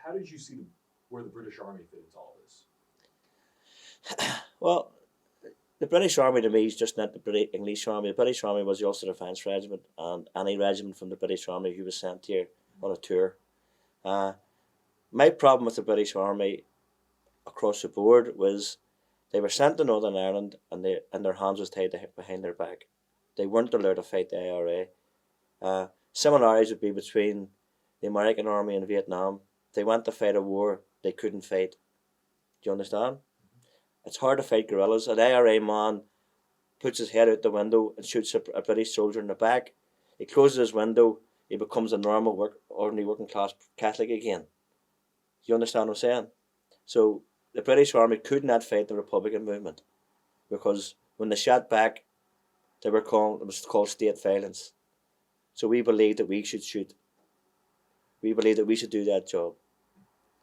how did you see where the British Army fit into all this? Well, the British Army to me is just not the British English Army. The British Army was the Ulster Defence Regiment, and any regiment from the British Army who was sent here on a tour. Uh, my problem with the British Army across the board was they were sent to Northern Ireland and their hands was tied behind their back. They weren't allowed to fight the IRA. Similarities would be between the American Army in Vietnam. If they went to fight a war, they couldn't fight. Do you understand? It's hard to fight guerrillas. An IRA man puts his head out the window and shoots a British soldier in the back. He closes his window. He becomes a normal, ordinary working class Catholic again. Do you understand what I'm saying? So the British Army could not fight the Republican movement because when they shot back, it was called state violence. So we believed that we should shoot. We believed that we should do that job.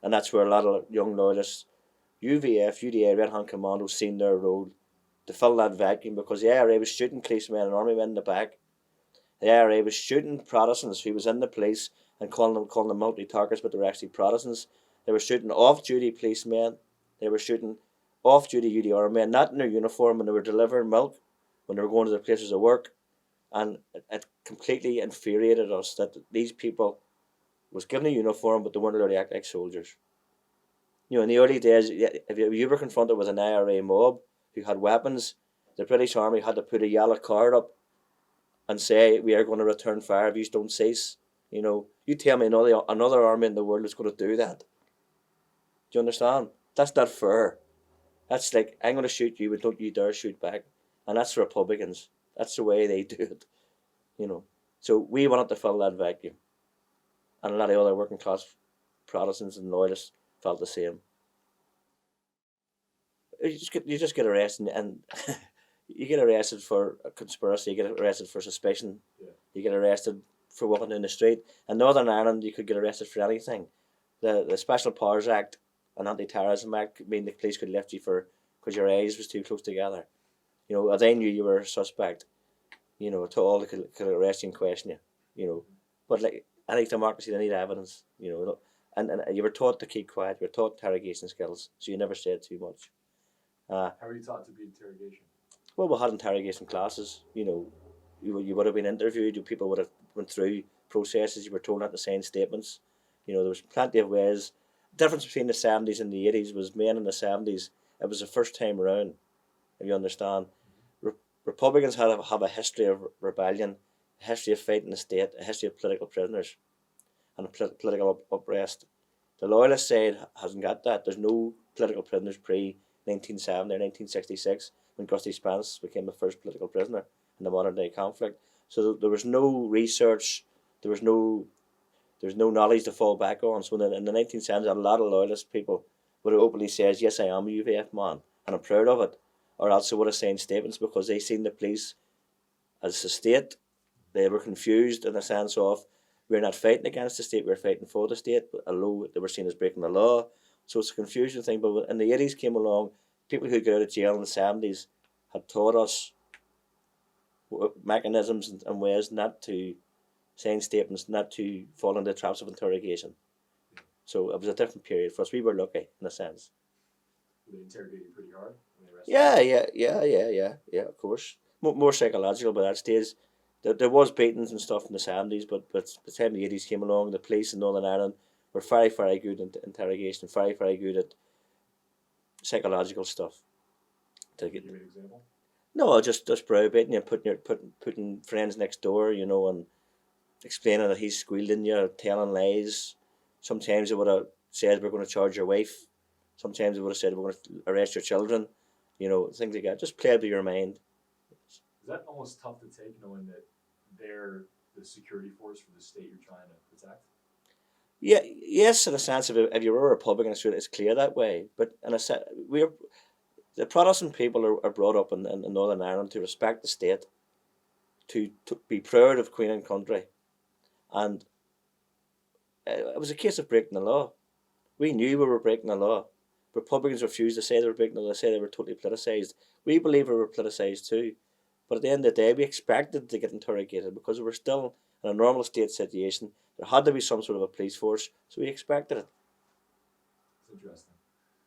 And that's where a lot of young loyalists, UVF, UDA, Red Hand Commandos, seen their role to fill that vacuum because the IRA was shooting policemen and army men in the back. The IRA was shooting Protestants who was in the police and calling them military targets, but they were actually Protestants. They were shooting off-duty policemen. They were shooting off-duty UDR men, not in their uniform when they were delivering milk, when they were going to their places of work. And it completely infuriated us that these people was given a uniform, but they weren't allowed to act like soldiers. You know, in the early days, if you were confronted with an IRA mob who had weapons, the British Army had to put a yellow card up and say, we are going to return fire if you don't cease. You know, you tell me another army in the world is going to do that. Do you understand? That's not fair. That's like, I'm going to shoot you, but don't you dare shoot back. And that's Republicans. That's the way they do it. You know, so we wanted to fill that vacuum. And a lot of other working class Protestants and loyalists felt the same. You just get arrested and you get arrested for a conspiracy, you get arrested for suspicion, Yeah. you get arrested for walking down the street. In Northern Ireland, you could get arrested for anything. The Special Powers Act and Anti-Terrorism Act mean the police could lift you for because your eyes was too close together. You know, they knew you were a suspect. You know, to all they could arrest you and question you. You know, but like any democracy, they need evidence. You know, and you were taught to keep quiet. You were taught interrogation skills, so you never said too much. How are you taught to be interrogation? Well, we had interrogation classes. You know, you would have been interviewed. People would have went through processes. You were told not to sign statements. You know, there was plenty of ways. The difference between the 70s and the 80s was men in the 70s. It was the first time around. If you understand, Republicans have a history of rebellion, a history of fighting the state, a history of political prisoners, and a political unrest. The Loyalist side hasn't got that. There's no political prisoners pre 1970 or 1966 when Gusty Spence became the first political prisoner in the modern day conflict. So there was no research, there was no knowledge to fall back on. So in the 1970s, a lot of Loyalist people would have openly said, yes, I am a UVF man, and I'm proud of it. Or else they would have signed statements because they seen the police as the state. They were confused in the sense of, we're not fighting against the state, we're fighting for the state, but although they were seen as breaking the law. So it's a confusion thing. But in the 80s came along, people who got out of jail in the 70s had taught us mechanisms and ways not to sign statements, not to fall into the traps of interrogation. So it was a different period for us. We were lucky in a sense. Were they interrogated pretty hard when they arrested Yeah, of course. More psychological by that stage. There was beatings and stuff in the 70s, but by the time the 80s came along, the police in Northern Ireland were very, very good at interrogation, very, very good at psychological stuff. Can you give me an example? No, just browbeating you, putting friends next door, you know, and explaining that he's squealing you, telling lies. Sometimes they would have said, we're going to charge your wife. Sometimes they would have said, we're going to arrest your children. You know, things like that. Just play it with your mind. Is that almost tough to take, knowing that they're the security force for the state you're trying to protect? Yeah, yes, in a sense, if you're a Republican, it's clear that way. But in a sense, the Protestant people are brought up in Northern Ireland to respect the state, to be proud of Queen and country. And it was a case of breaking the law. We knew we were breaking the law. Republicans refused to say they were breaking the law, they said they were totally politicised. We believe we were politicised too. But at the end of the day, we expected to get interrogated because we were still in a normal state situation. There had to be some sort of a police force, so we expected it. Interesting.